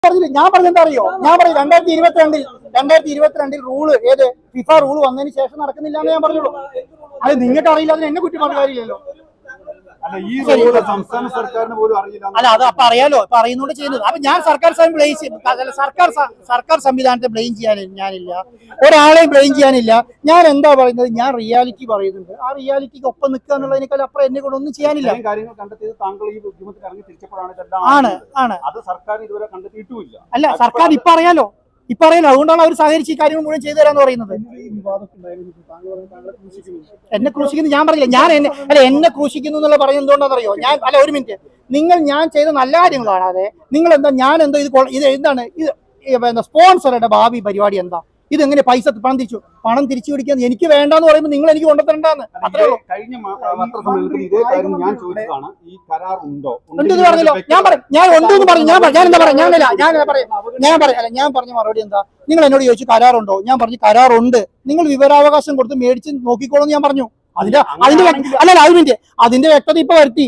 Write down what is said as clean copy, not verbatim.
ഞാൻ പറഞ്ഞെന്താ അറിയോ? ഞാൻ പറയും 2022 റൂള് ഏത് ഫിഫ റൂള് വന്നതിന് ശേഷം നടക്കുന്നില്ല എന്ന് ഞാൻ പറഞ്ഞോളൂ. അത് നിങ്ങൾക്ക് അറിയില്ല, അതിന് എന്നെ കുറ്റം പറഞ്ഞ കാര്യമില്ലല്ലോ. സംസ്ഥാന സർക്കാരിന് പോലും അറിയില്ല. അല്ല, അത് അപ്പൊ അറിയാലോ, ഇപ്പൊ അറിയുന്നോണ്ട് ചെയ്യുന്നത്. അപ്പൊ ഞാൻ സർക്കാർ സംവിധാനത്തെ ബ്ലെയിം ചെയ്യാൻ ഞാനില്ല, ഒരാളെയും ബ്ലെയിം ചെയ്യാനില്ല. ഞാൻ എന്താ പറയുന്നത്, ഞാൻ റിയാലിറ്റി പറയുന്നുണ്ട്. ആ റിയാലിറ്റിക്ക് ഒപ്പം നിൽക്കുക എന്നുള്ളതിനേക്കാൾ അപ്പുറം എന്നെ കൊണ്ട് ഒന്നും ചെയ്യാനില്ല. കാര്യങ്ങൾ കണ്ടെത്തിയത് താങ്കൾ ഈ ബുദ്ധിമുട്ട് ഇറങ്ങി തിരിച്ചപ്പോഴാണ്. അത് സർക്കാർ ഇതുവരെ കണ്ടെത്തിയിട്ടുമില്ല. അല്ല, സർക്കാർ ഇപ്പൊ അറിയാലോ, അതുകൊണ്ടാണ് അവർ സഹകരിച്ച് ഈ കാര്യങ്ങൾ മുഴുവൻ ചെയ്തു തരാന്ന് പറയുന്നത്. എന്നെ ക്രൂശിക്കുന്നു ഞാൻ പറഞ്ഞില്ല. എന്നെ ക്രൂശിക്കുന്നു എന്നുള്ള പറയുന്നത് എന്തുകൊണ്ടാണെന്നറിയോ? ഒരു മിനിറ്റ്, ഞാൻ ചെയ്ത നല്ല കാര്യങ്ങൾ കാണാതെ നിങ്ങൾ എന്താ, ഞാൻ എന്താ ഇത് എന്താണ് ഇത് സ്പോൺസറുടെ ഭാവി പരിപാടി എന്താ? ഇതെങ്ങനെ പണം തിരിച്ചു പിടിക്കാൻ എനിക്ക് വേണ്ടെന്ന് പറയുമ്പോൾ നിങ്ങൾ എനിക്ക് കൊണ്ടുതരണ്ടെന്ന് അത്രേ ഉള്ളൂ. കഴിഞ്ഞ പത്രസമ്മേളനത്തിൽ ഇതേ കാര്യം ഞാൻ ചോദിച്ചതാണ്, ഈ കരാർ ഉണ്ടോ ഉണ്ടെന്ന് പറഞ്ഞല്ലോ. ഞാൻ ഉണ്ടെന്ന് പറഞ്ഞു. ഞാൻ പറഞ്ഞ മറുപടി എന്താ? നിങ്ങൾ എന്നോട് ചോദിച്ചു കരാറുണ്ടോ, ഞാൻ പറഞ്ഞു കരാറുണ്ട്, നിങ്ങൾ വിവരാവകാശം കൊടുത്ത് മേടിച്ച് നോക്കിക്കോളൂ ഞാൻ പറഞ്ഞു. അതിന്റെ വ്യക്തത ഇപ്പൊ വരുത്തി.